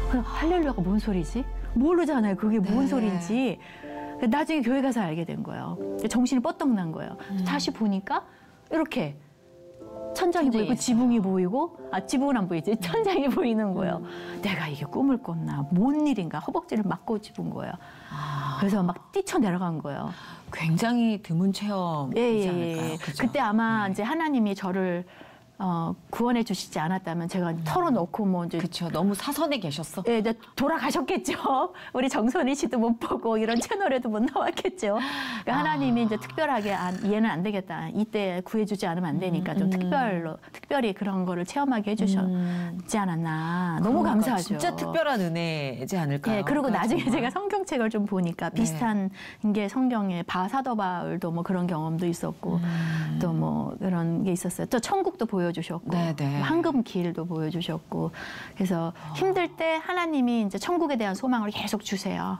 할렐루야가 뭔 소리지? 모르잖아요. 그게 뭔 소리인지. 나중에 교회 가서 알게 된 거예요. 정신이 뻗떡 난 거예요. 다시 보니까 이렇게 천장이 보이고 지붕이 보이고 지붕은 안 보이지 천장이 보이는 거예요. 내가 이게 꿈을 꿨나 뭔 일인가 허벅지를 맞고 집은 거예요. 그래서 막 뛰쳐내려간 거예요. 굉장히 드문 체험이지 않을까요? 예. 그때 아마 이제 하나님이 저를 구원해 주시지 않았다면 제가 털어놓고 뭐 이제 그렇죠. 너무 사선에 계셨어. 예, 이제 돌아가셨겠죠. 우리 정선희 씨도 못 보고 이런 채널에도 못 나왔겠죠. 그러니까 하나님이 이제 특별하게 얘는 안 되겠다. 이때 구해주지 않으면 안 되니까 좀 특별히 그런 거를 체험하게 해주셨지 않았나. 너무 그러니까 감사하죠. 진짜 특별한 은혜지 않을까요? 예, 그리고 그러니까 나중에 정말. 제가 성경책을 좀 보니까 비슷한 게 성경에 사도 바울도 뭐 그런 경험도 있었고 또 뭐 그런 게 있었어요. 또 천국도 보여주셨고 네네. 황금 길도 보여주셨고 그래서 힘들 때 하나님이 이제 천국에 대한 소망을 계속 주세요.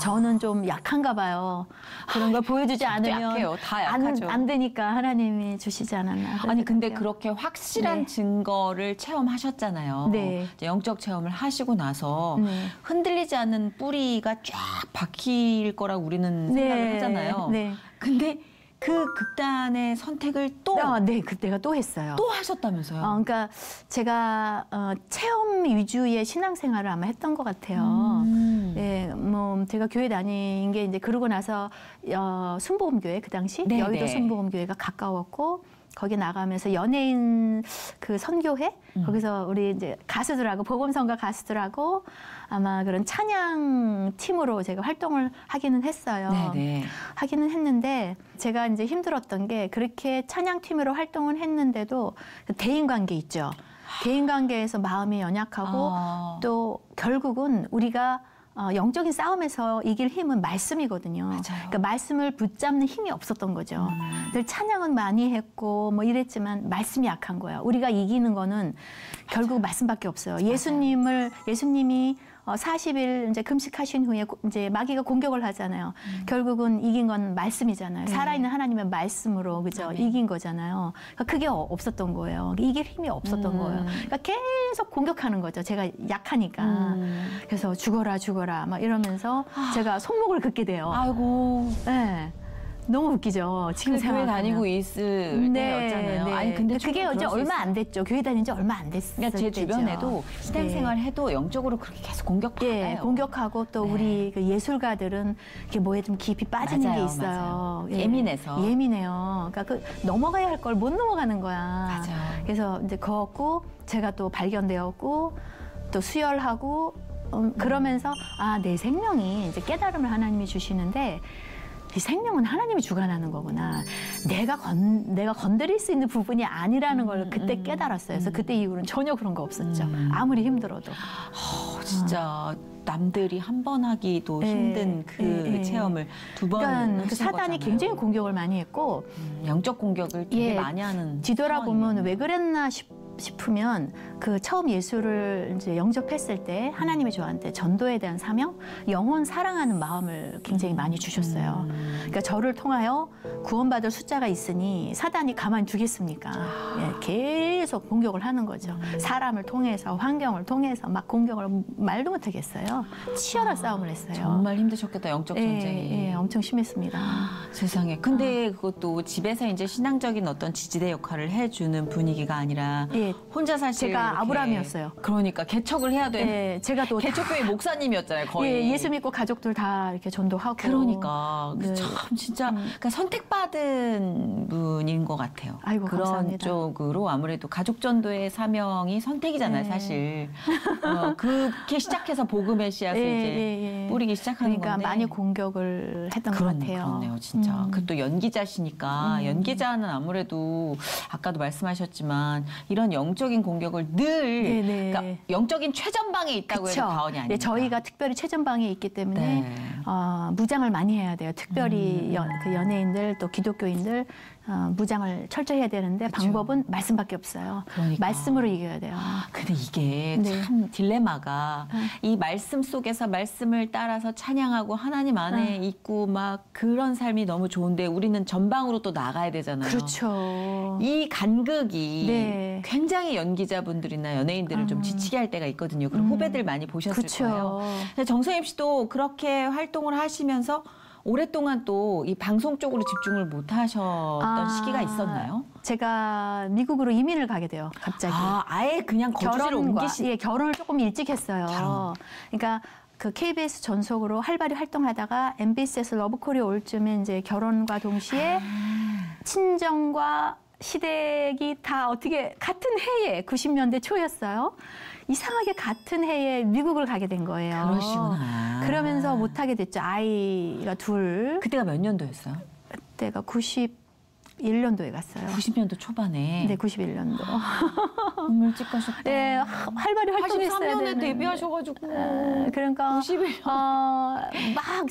저는 좀 약한가 봐요. 그런 걸 보여주지 않으면 약해요. 다 약하죠. 안 되니까 하나님이 주시지 않았나. 아니 근데 생각해요. 그렇게 확실한 네. 증거를 체험하셨잖아요. 네. 이제 영적 체험을 하시고 나서 네. 흔들리지 않는 뿌리가 쫙 박힐 거라고 우리는 생각을 하잖아요. 네. 근데 그 극단의 선택을 또 네, 그때가 또 했어요. 또 하셨다면서요? 그러니까 제가 체험 위주의 신앙생활을 아마 했던 것 같아요. 예, 뭐 제가 교회 다닌 게 이제 그러고 나서 순복음교회 그 당시 네, 여의도 네. 순복음교회가 가까웠고 거기 나가면서 연예인 그 선교회 거기서 우리 이제 가수들하고 복음성가 가수들하고 아마 그런 찬양 팀으로 제가 활동을 하기는 했어요. 네네. 하기는 했는데 제가 이제 힘들었던 게 그렇게 찬양 팀으로 활동을 했는데도 대인 관계 있죠. 대인 관계에서 마음이 연약하고 또 결국은 우리가 영적인 싸움에서 이길 힘은 말씀이거든요. 맞아요. 그러니까 말씀을 붙잡는 힘이 없었던 거죠. 늘 찬양은 많이 했고 뭐 이랬지만 말씀이 약한 거예요. 우리가 이기는 거는 결국 말씀밖에 없어요. 예수님이 40일 이제 금식하신 후에 이제 마귀가 공격을 하잖아요. 결국은 이긴 건 말씀이잖아요. 네. 살아있는 하나님의 말씀으로 그죠? 이긴 거잖아요. 그러니까 그게 없었던 거예요. 이길 힘이 없었던 거예요. 그러니까 계속 공격하는 거죠. 제가 약하니까. 그래서 죽어라 막 이러면서 제가 손목을 긋게 돼요. 아이고. 네. 너무 웃기죠. 지금 근데 교회 생각하면. 다니고 있을 때였잖아요. 네. 아니 근데 그게 정말 이제 그럴 수 얼마 있어요. 안 됐죠. 교회 다닌 지 얼마 안 됐을 그러니까 제 때죠. 주변에도 신앙생활 해도 영적으로 그렇게 계속 공격받아요. 예, 공격하고 또 네. 우리 그 예술가들은 이렇게 뭐에 좀 깊이 빠지는 맞아요, 게 있어요. 맞아요. 예. 예민해서. 예민해요. 그러니까 그 넘어가야 할 걸 못 넘어가는 거야. 맞아요. 그래서 이제 그었고 제가 또 발견되었고 또 수혈하고 그러면서 내 생명이 이제 깨달음을 하나님이 주시는데 이 생명은 하나님이 주관하는 거구나. 내가 건드릴 수 있는 부분이 아니라는 걸 그때 깨달았어요. 그래서 그때 이후로는 전혀 그런 거 없었죠. 아무리 힘들어도. 진짜 남들이 한 번 하기도 힘든 그 체험을 두 번 그러니까 그 하신 사단이 거잖아요. 굉장히 공격을 많이 했고 영적 공격을 되게 예, 많이 하는 뒤돌아보면 상황이네요. 왜 그랬나 싶으면 그 처음 예수를 이제 영접했을 때 하나님이 저한테 전도에 대한 사명, 영혼 사랑하는 마음을 굉장히 많이 주셨어요. 그러니까 저를 통하여 구원받을 숫자가 있으니 사단이 가만히 두겠습니까? 예, 계속 공격을 하는 거죠. 사람을 통해서 환경을 통해서 막 공격을 말도 못하겠어요. 치열한 싸움을 했어요. 정말 힘드셨겠다 영적 전쟁이. 예, 엄청 심했습니다. 세상에. 근데 그것도 집에서 이제 신앙적인 어떤 지지대 역할을 해주는 분위기가 아니라 예, 혼자 사실 제가 이렇게 아브라함이었어요. 그러니까 개척을 해야 되는 예, 제가 또 개척교회 목사님이었잖아요 거의. 예수 믿고 가족들 다 이렇게 전도하고. 그러니까 네. 참 진짜 그러니까 선택받은 분인 것 같아요. 아이고, 그런 감사합니다. 쪽으로 아무래도 가족 전도의 사명이 선택이잖아요, 네. 사실. 그렇게 시작해서 복음의 씨앗을 이제 뿌리기 시작하는 그러니까 건데. 많이 공격을 했던 것 같아요. 그렇네요, 진짜. 그 또 연기자시니까 연기자는 아무래도 아까도 말씀하셨지만 이런 영적인 공격을 늘 네네. 그러니까 영적인 최전방에 있다고 해도 과언이 아닙니다. 네, 저희가 특별히 최전방에 있기 때문에 네. 무장을 많이 해야 돼요. 특별히 그 연예인들 또 기독교인들 무장을 철저히 해야 되는데 방법은 말씀밖에 없어요. 그러니까. 말씀으로 이겨야 돼요. 근데 이게 네. 참 딜레마가 이 말씀 속에서 말씀을 따라서 찬양하고 하나님 안에 있고 막 그런 삶이 너무 좋은데 우리는 전방으로 또 나가야 되잖아요. 그렇죠. 이 간극이 네. 굉장히 연기자분들이나 연예인들을 좀 지치게 할 때가 있거든요. 그리고 후배들 많이 보셨을 그렇죠. 거예요. 근데 정서임 씨도 그렇게 활동을 하시면서 오랫동안 또 이 방송 쪽으로 집중을 못 하셨던 시기가 있었나요? 제가 미국으로 이민을 가게 돼요. 갑자기. 아예 그냥 거주지를 옮기시. 결혼을 조금 일찍 했어요. 그러니까 그 KBS 전속으로 활발히 활동하다가 MBC에서 러브콜이 올 쯤에 이제 결혼과 동시에 친정과 시댁이 다 어떻게 같은 해에 90년대 초였어요. 이상하게 같은 해에 미국을 가게 된 거예요. 그러시구나. 그러면서 못하게 됐죠. 아이가 둘. 그때가 몇 년도였어요? 그때가 91년도에 갔어요. 90년도 초반에. 네, 91년도. 너무 일찍 가셨다. 네, 활발히 활동했어야 83년에 되는. 데뷔하셔가지고. 그러니까 91년. 막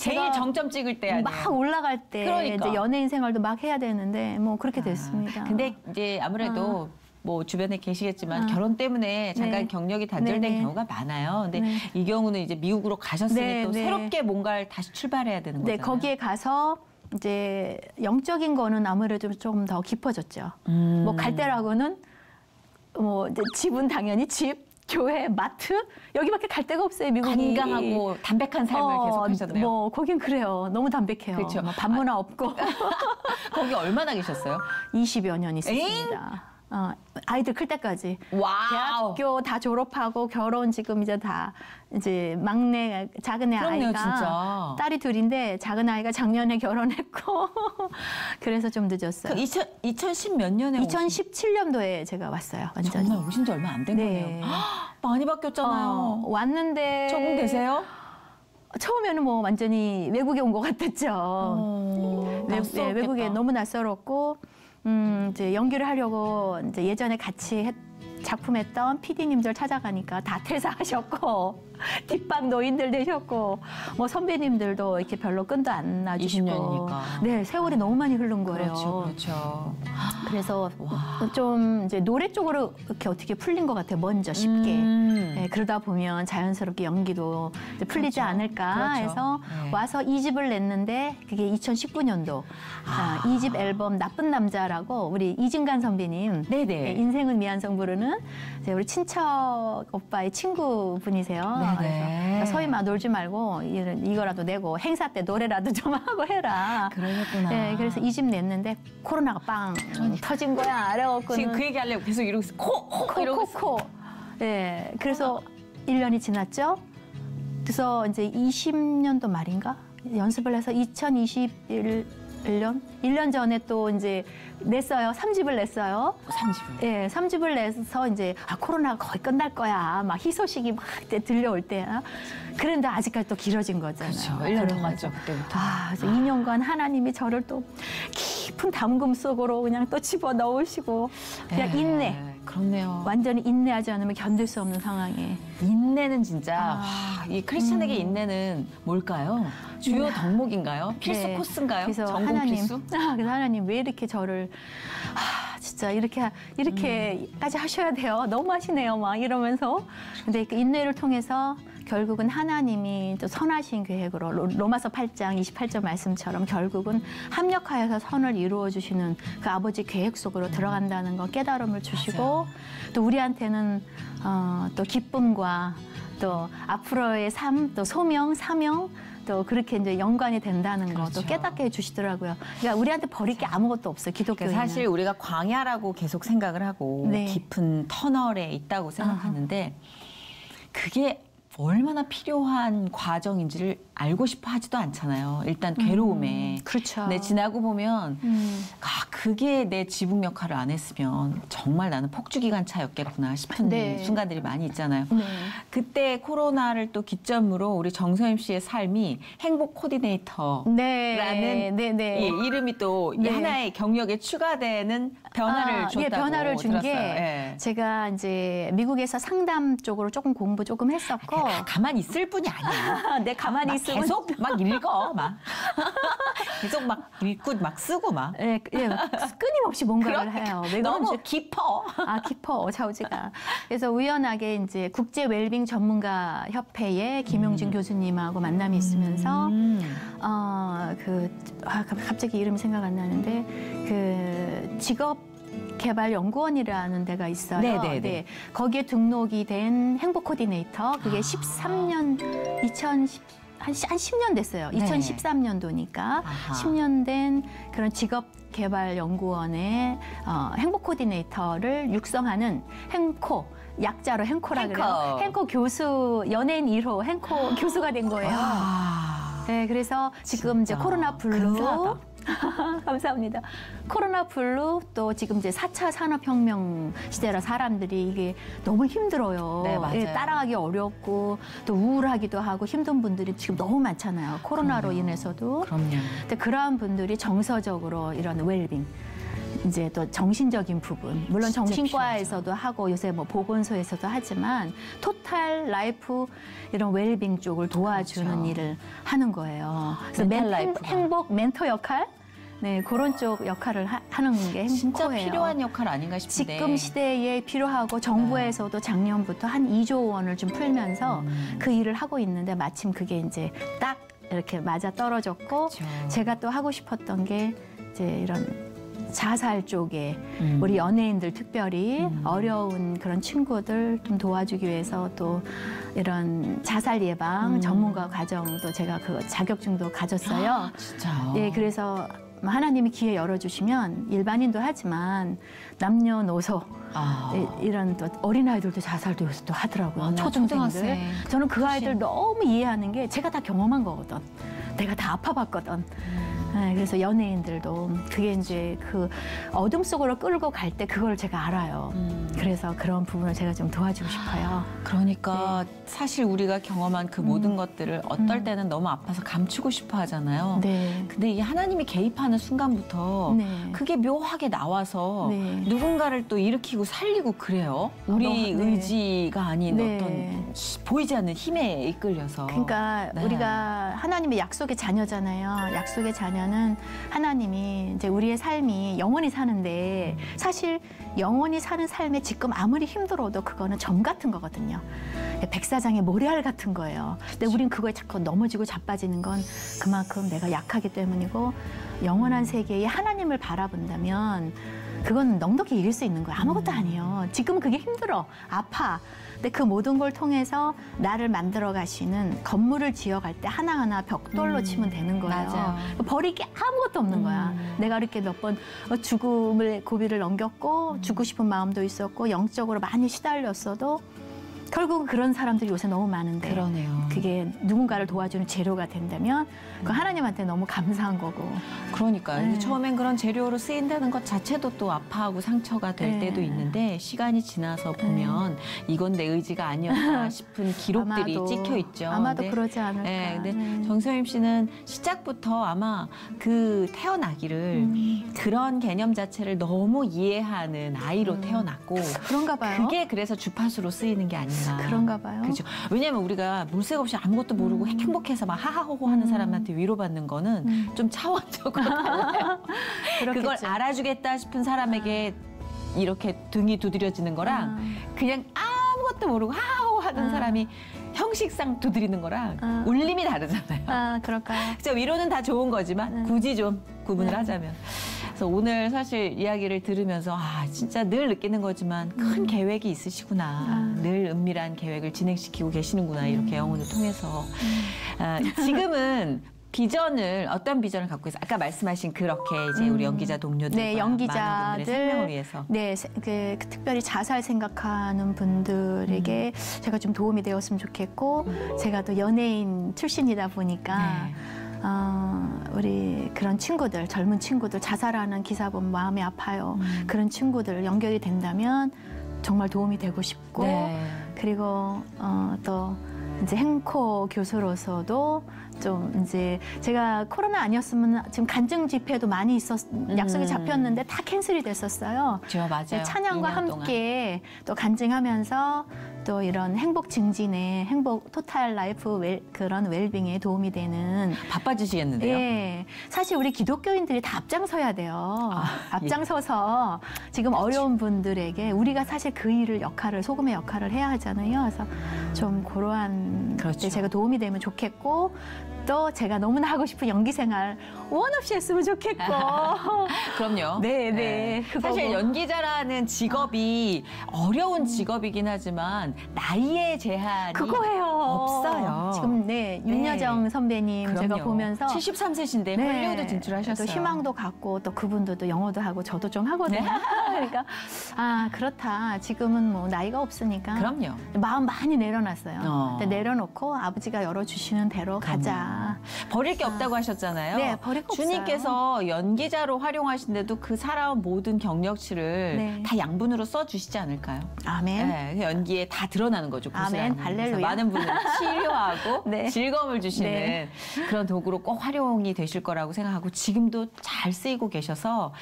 제일 제가 정점 찍을 때 아니에요? 막 올라갈 때 그러니까. 이제 연예인 생활도 막 해야 되는데 뭐 그렇게 됐습니다. 근데 이제 아무래도 뭐 주변에 계시겠지만 아. 결혼 때문에 잠깐 네. 경력이 단절된 네네. 경우가 많아요. 근데 네. 이 경우는 이제 미국으로 가셨으니 네, 또 네. 새롭게 뭔가를 다시 출발해야 되는 네, 거잖아요. 거기에 가서 이제 영적인 거는 아무래도 좀 더 깊어졌죠. 뭐 갈 때라고는 뭐 이제 집은 당연히 집, 교회, 마트 여기밖에 갈 데가 없어요. 미국이 건강하고 담백한 삶을 계속 하셨네요. 뭐 거긴 그래요. 너무 담백해요. 그렇죠. 뭐 반문화 없고 거기 얼마나 계셨어요? 20여 년 있었습니다. 아이들 클 때까지. 와우. 대학교 다 졸업하고 결혼 지금 이제 다 이제 막내 작은 애 그럼요, 아이가 진짜. 딸이 둘인데 작은 아이가 작년에 결혼했고 그래서 좀 늦었어요. 2010 몇 년에 2017년도에 제가 왔어요. 완전히. 정말 오신 지 얼마 안 된 네. 거네요. 많이 바뀌었잖아요. 왔는데 적응되세요? 처음에는 뭐 완전히 외국에 온 것 같았죠. 낯설었겠다. 외국에 너무 낯설었고 이제 연기를 하려고 이제 예전에 같이 작품했던 PD님들 찾아가니까 다 퇴사하셨고 뒷방 노인들 되셨고 뭐 선배님들도 이렇게 별로 끈도 안 놔주시고 20년이니까. 네 세월이 너무 많이 흐른 거예요. 그렇죠, 그렇죠. 그래서 좀 이제 노래 쪽으로 이렇게 어떻게 풀린 것 같아요. 먼저 쉽게. 네, 그러다 보면 자연스럽게 연기도 이제 풀리지 그렇죠. 않을까 그렇죠. 해서 네. 와서 2집을 냈는데 그게 2019년도 2집 앨범 나쁜 남자라고 우리 이진관 선배님 네네. 네, 인생은 미안성 부르는 이제 우리 친척 오빠의 친구분이세요. 네네. 그래서 서희 마 놀지 말고 이거라도 내고 행사 때 노래라도 좀 하고 해라. 그러겠구나. 네, 그래서 2집 냈는데 코로나가 빵 터진 거야. 그래갖고는 지금 그 얘기 하려고 계속 이러고 있어. 이러고 있어. 코. 네, 그래서 1년이 지났죠. 그래서 이제 20년도 말인가 연습을 해서 2021년 1년 전에 또 이제 냈어요. 3집을 냈어요. 30분. 예, 3집을 내서 이제 코로나가 거의 끝날 거야. 막 희소식이 막 들려올 때야. 그런데 아직까지 또 길어진 거잖아요. 그렇죠. 1년 더 그런 갔죠, 거죠. 그때부터. 그래서 2년간 하나님이 저를 또 깊은 담금 속으로 그냥 또 집어 넣으시고 그냥 인내. 그렇네요. 완전히 인내하지 않으면 견딜 수 없는 상황에. 인내는 진짜 이 크리스찬에게 인내는 뭘까요? 주요 덕목인가요? 필수 네. 코스인가요? 그래서 전공 하나님, 필수? 그래서 하나님 왜 이렇게 저를 진짜 이렇게까지 하셔야 돼요. 너무 하시네요. 막 이러면서. 근데 그 인내를 통해서 결국은 하나님이 또 선하신 계획으로 로마서 8장 28절 말씀처럼 결국은 합력하여서 선을 이루어 주시는 그 아버지 계획 속으로 들어간다는 거 깨달음을 주시고 또 우리한테는 또 기쁨과 또 앞으로의 삶, 또 소명, 사명 또 그렇게 이제 연관이 된다는 거 또 그렇죠. 깨닫게 해주시더라고요. 그러니까 우리한테 버릴 게 아무것도 없어요. 기독교는. 그러니까 사실 우리가 광야라고 계속 생각을 하고 네. 깊은 터널에 있다고 생각하는데 그게 얼마나 필요한 과정인지를 알고 싶어 하지도 않잖아요. 일단 괴로움에. 그렇죠. 근데 지나고 보면 그게 내 지붕 역할을 안 했으면 정말 나는 폭주기관차였겠구나 싶은 네. 순간들이 많이 있잖아요. 네. 그때 코로나를 또 기점으로 우리 정서임 씨의 삶이 행복 코디네이터라는 네. 네. 이 이름이 또 네. 하나의 경력에 추가되는 변화를 줬다고 예, 변화를 준 게 들었어요. 예. 제가 이제 미국에서 상담 쪽으로 조금 공부 조금 했었고 가만히 있을 뿐이 아니야. 내 가만히 막 있으면 계속 막 읽어, 막 계속 막 읽고 막 쓰고 막. 예, 끊임없이 뭔가를 그러니까 해요. 왜 너무 그런지 깊어. 깊어 좌우지가. 그래서 우연하게 이제 국제 웰빙 전문가 협회의 김용진 교수님하고 만남이 있으면서 갑자기 이름이 생각 안 나는데 그 직업 개발연구원이라는 데가 있어요. 네네네. 네, 거기에 등록이 된 행복 코디네이터. 그게 13년, 한 10년 됐어요. 네. 2013년도니까 아하. 10년 된 그런 직업개발연구원의 행복 코디네이터를 육성하는 행코. 약자로 행코라 행코. 그래요. 행코 교수, 연예인 1호 행코 교수가 된 거예요. 네, 그래서 지금 이제 진짜 코로나 블루 근사하다. 감사합니다. 코로나 블루 또 지금 이제 4차 산업혁명 시대라 사람들이 이게 너무 힘들어요. 네, 맞아요. 따라가기 어렵고 또 우울하기도 하고 힘든 분들이 지금 너무 많잖아요. 코로나로 그럼요. 인해서도. 그럼요. 근데 그러한 분들이 정서적으로 이런 웰빙 이제 또 정신적인 부분 물론 진짜 정신과에서도 하고 요새 뭐 보건소에서도 하지만 토탈 라이프 이런 웰빙 쪽을 도와주는 그렇죠. 일을 하는 거예요. 그래서 멘탈 라이프가. 행복 멘토 역할 네 그런 쪽 역할을 하는 게 진짜 행복해요. 필요한 역할 아닌가 싶은데. 지금 시대에 필요하고 정부에서도 작년부터 한 2조 원을 좀 풀면서 그 일을 하고 있는데 마침 그게 이제 딱 이렇게 맞아 떨어졌고 그렇죠. 제가 또 하고 싶었던 게 이제 이런 자살 쪽에 음. 우리 연예인들 특별히 어려운 그런 친구들 좀 도와주기 위해서 또 이런 자살 예방 전문가 과정도 제가 그 자격증도 가졌어요. 진짜. 예, 그래서 하나님이 기회 열어주시면 일반인도 하지만 남녀노소 아. 이런 또 어린아이들도 자살도 요새 또 하더라고요. 맞아, 초등생들. 초등학생. 저는 그 아이들 너무 이해하는 게 제가 다 경험한 거거든. 내가 다 아파봤거든. 네, 그래서 연예인들도 그게 이제 그 어둠 속으로 끌고 갈 때 그걸 제가 알아요. 그래서 그런 부분을 제가 좀 도와주고 싶어요. 그러니까 사실 우리가 경험한 그 모든 것들을 어떨 때는 너무 아파서 감추고 싶어 하잖아요. 네. 근데 이게 하나님이 개입하는 순간부터 네. 그게 묘하게 나와서 네. 누군가를 또 일으키고 살리고 그래요. 우리 네. 의지가 아닌 네. 어떤 보이지 않는 힘에 이끌려서. 그러니까 네. 우리가 하나님의 약속의 자녀잖아요. 약속의 자녀는 하나님이 이제 우리의 삶이 영원히 사는데 사실 영원히 사는 삶에 지금 아무리 힘들어도 그거는 점 같은 거거든요. 백사장의 모래알 같은 거예요. 근데 우린 그거에 자꾸 넘어지고 자빠지는 건 그만큼 내가 약하기 때문이고 영원한 세계에 하나님을 바라본다면 그건 넉넉히 이길 수 있는 거야. 아무것도 아니에요. 지금 그게 힘들어. 아파. 근데 그 모든 걸 통해서 나를 만들어 가시는 건물을 지어갈 때 하나하나 벽돌로 치면 되는 거예요. 맞아요. 버릴 게 아무것도 없는 거야. 내가 이렇게 몇 번 죽음의 고비를 넘겼고 죽고 싶은 마음도 있었고 영적으로 많이 시달렸어도 결국은 그런 사람들이 요새 너무 많은데 그러네요. 그게 누군가를 도와주는 재료가 된다면 그 하나님한테 너무 감사한 거고. 그러니까요. 네. 처음엔 그런 재료로 쓰인다는 것 자체도 또 아파하고 상처가 될 네. 때도 있는데 시간이 지나서 보면 이건 내 의지가 아니었나 싶은 기록들이 아마도, 찍혀 있죠. 아마도 근데 그러지 않을까. 네, 근데 정소임 씨는 시작부터 아마 그 태어나기를 그런 개념 자체를 너무 이해하는 아이로 태어났고 그런가 봐요. 그게 그래서 주파수로 쓰이는 게 아닌가. 그런가 봐요. 그죠. 왜냐하면 우리가 물색 없이 아무것도 모르고 행복해서 막 하하호호 하는 사람한테 위로받는 거는 좀 차원적으로 달라요. 그걸 그렇겠죠. 알아주겠다 싶은 사람에게 이렇게 등이 두드려지는 거랑 그냥 아무것도 모르고 하하호호 하는 사람이 형식상 두드리는 거랑 울림이 다르잖아요. 아, 그럴까요? 그래서 위로는 다 좋은 거지만 굳이 좀 구분을 하자면. 그래서 오늘 사실 이야기를 들으면서 아 진짜 늘 느끼는 거지만 큰 계획이 있으시구나. 늘 은밀한 계획을 진행시키고 계시는구나. 이렇게 영혼을 통해서. 아, 지금은 비전을 어떤 비전을 갖고 있어요? 아까 말씀하신 그렇게 이제 우리 연기자 동료들과 네, 많은 분들의 생명을 위해서. 네, 그 특별히 자살 생각하는 분들에게 제가 좀 도움이 되었으면 좋겠고 제가 또 연예인 출신이다 보니까 네. 우리 그런 친구들, 젊은 친구들 자살하는 기사 보면 마음이 아파요. 그런 친구들 연결이 된다면 정말 도움이 되고 싶고 네. 그리고 또 이제 행코 교수로서도 좀 이제 제가 코로나 아니었으면 지금 간증 집회도 많이 약속이 잡혔는데 다 캔슬이 됐었어요. 그렇죠, 맞아요. 찬양과 2년 동안. 함께 또 간증하면서 또 이런 행복 증진에 행복 토탈 라이프 그런 웰빙에 도움이 되는 바빠지시겠는데요? 예. 사실 우리 기독교인들이 다 앞장서야 돼요. 앞장서서 지금 어려운 분들에게 우리가 사실 그 일을 소금의 역할을 해야 하잖아요. 그래서 좀 그러한 그렇죠. 데 제가 도움이 되면 좋겠고 또 제가 너무나 하고 싶은 연기 생활 원 없이 했으면 좋겠고. 그럼요. 네, 네. 그거고. 사실 연기자라는 직업이 어려운 직업이긴 하지만 나이의 제한이 그거예요. 없어요. 지금 네, 윤여정 선배님 제가 그럼요. 보면서 73세신데 홀리우드 진출하셨어요. 또 희망도 갖고 또 그분도 또 영어도 하고 저도 좀 하거든요. 네. 그러니까 아 그렇다. 지금은 뭐 나이가 없으니까. 그럼요. 마음 많이 내려놨어요. 어. 근데 내려놓고 아버지가 열어주시는 대로 가자. 버릴 게 없다고 하셨잖아요. 네, 버릴 거 주님께서 연기자로 활용하시는데도 그 살아온 모든 경력치를 네. 다 양분으로 써주시지 않을까요? 아멘. 네, 그 연기에 다 드러나는 거죠. 아멘. 고스란히. 할렐루야. 그래서 많은 분을 치료하고 네. 즐거움을 주시는 네. 그런 도구로 꼭 활용이 되실 거라고 생각하고 지금도 잘 쓰이고 계셔서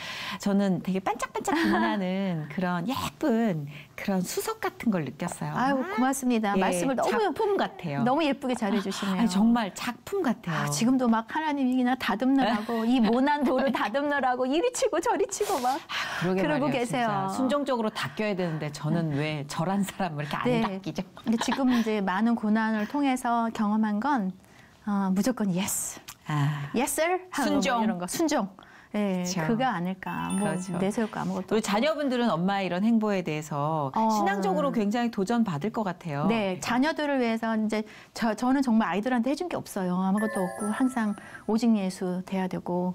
저는 되게 반짝반짝 빛나는 그런 예쁜 그런 수석 같은 걸 느꼈어요. 아유 고맙습니다. 예, 말씀을 작품 같아요. 너무 예쁘게 잘해주시네요. 아니, 정말 작품 같아요. 아, 지금도 막 하나님이나 다듬느라고 이 모난 돌을 다듬느라고 이리 치고 저리 치고 막 그러게 그러고 말이에요, 계세요. 진짜. 순종적으로 닦여야 되는데 저는 왜 저란 사람을 이렇게 안 네. 닦이죠? 근데 지금 이제 많은 고난을 통해서 경험한 건 무조건 yes, 아, yes sir 하는 순종. 뭐 이런 거 순종. 예, 그렇죠. 그가 아닐까. 뭐 그렇죠. 내세울 거 아무것도. 우리 없고. 자녀분들은 엄마의 이런 행보에 대해서 신앙적으로 굉장히 도전 받을 것 같아요. 네, 자녀들을 위해서 이제 저는 정말 아이들한테 해준 게 없어요. 아무것도 없고 항상 오직 예수 돼야 되고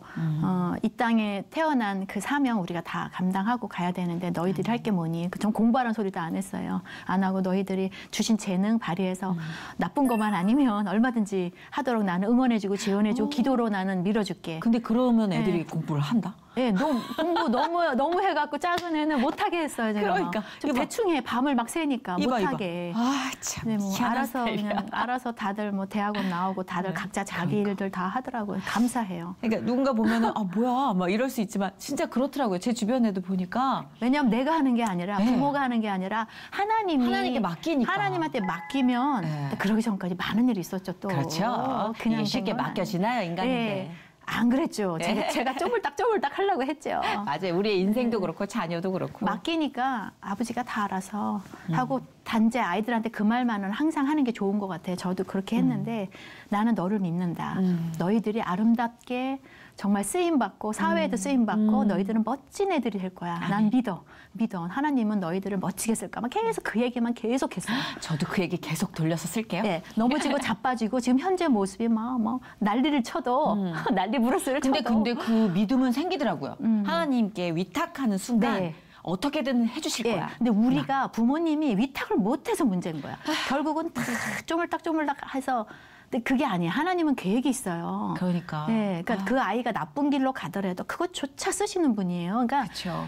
이 땅에 태어난 그 사명 우리가 다 감당하고 가야 되는데 너희들이 할 게 뭐니? 좀 공부하라는 소리도 안 했어요. 안 하고 너희들이 주신 재능 발휘해서 나쁜 것만 아니면 얼마든지 하도록 나는 응원해주고 지원해주고 기도로 나는 밀어줄게. 근데 그러면 애들이 네. 공부를 한다? 예, 공부 너무 해갖고 작은 애는 못하게 했어요. 제가. 그러니까. 좀 이봐. 대충 해 밤을 막 새니까 못하게. 아, 참. 네, 뭐 희한한 알아서 스타일이야. 그냥 알아서 다들 뭐 대학원 나오고 다들 각자 자기 일들 다 하더라고요. 감사해요. 그러니까 누군가 보면은 아 뭐야 막 이럴 수 있지만 진짜 그렇더라고요. 제 주변에도 보니까 왜냐하면 내가 하는 게 아니라 네. 부모가 하는 게 아니라 하나님이 하나님께 맡기니까. 하나님한테 맡기면 네. 그러기 전까지 많은 일이 있었죠 또. 그렇죠. 그냥 이게 쉽게 된 건 맡겨지나요 인간인데. 네. 안 그랬죠. 제가 쪼물딱 하려고 했죠. 맞아요. 우리의 인생도 그렇고 자녀도 그렇고. 맡기니까 아버지가 다 알아서 하고 단지 아이들한테 그 말만은 항상 하는 게 좋은 것 같아요. 저도 그렇게 했는데 나는 너를 믿는다. 너희들이 아름답게 정말 쓰임받고 사회에도 쓰임받고 너희들은 멋진 애들이 될 거야. 난 믿어. 하나님은 너희들을 멋지게 쓸까. 막 계속 그 얘기만 계속했어요. 저도 그 얘기 계속 돌려서 쓸게요. 네, 넘어지고 자빠지고 지금 현재 모습이 막 난리를 쳐도 난리 부르스를 쳐도 근데 그 믿음은 생기더라고요. 하나님께 위탁하는 순간 네. 어떻게든 해주실 예, 거야. 근데 우리가 부모님이 위탁을 못해서 문제인 거야. 결국은 다 쪼물딱 해서 근데 그게 아니에요. 하나님은 계획이 있어요. 그러니까. 네, 그러니까 그 아이가 나쁜 길로 가더라도 그것조차 쓰시는 분이에요. 그러니까 그렇죠.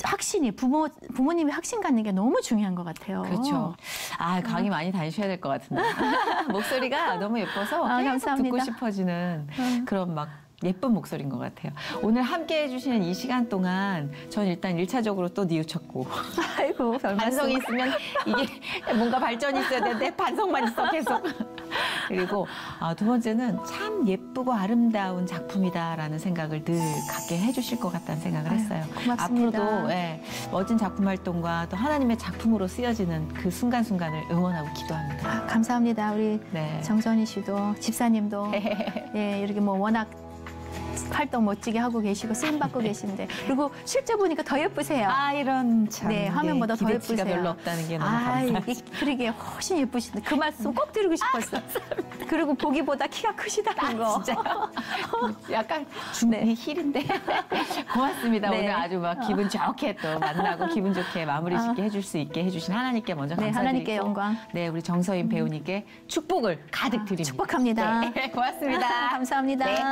확신이 부모님이 확신 갖는 게 너무 중요한 것 같아요. 그렇죠. 아, 강의 많이 다니셔야 될 것 같은데. 목소리가 너무 예뻐서 아, 계속 감사합니다. 듣고 싶어지는 그런 막 예쁜 목소리인 것 같아요. 오늘 함께 해주시는 이 시간 동안 전 일단 1차적으로 또 뉘우쳤고 아이고, 별 반성이 말씀. 있으면 이게 뭔가 발전이 있어야 되는데 반성만 있어 계속. 그리고 두 번째는 참 예쁘고 아름다운 작품이다라는 생각을 늘 갖게 해주실 것 같다는 생각을 했어요. 고맙습니다. 앞으로도 멋진 작품 활동과 또 하나님의 작품으로 쓰여지는 그 순간순간을 응원하고 기도합니다. 아, 감사합니다. 우리 네. 정선희 씨도 집사님도 예, 이렇게 뭐 워낙 활동 멋지게 하고 계시고 쓰임 받고 계신데 그리고 실제 보니까 더 예쁘세요. 아 이런 참 네, 화면보다 더 기대치가 예쁘세요. 별로 없다는 게 너무 아, 감사해요. 그러게 훨씬 예쁘신데 그 말씀 꼭 드리고 싶었어. 그리고 보기보다 키가 크시다는 거. 진짜요? 약간 네. 힐인데 고맙습니다. 네. 오늘 아주 막 기분 좋게 또 만나고 기분 좋게 마무리 짓게 해줄 수 있게 해주신 하나님께 먼저 네, 감사드리고 하나님께 영광. 네, 우리 정서인 배우님께 축복을 가득 드립니다. 축복합니다. 네, 고맙습니다. 감사합니다. 네.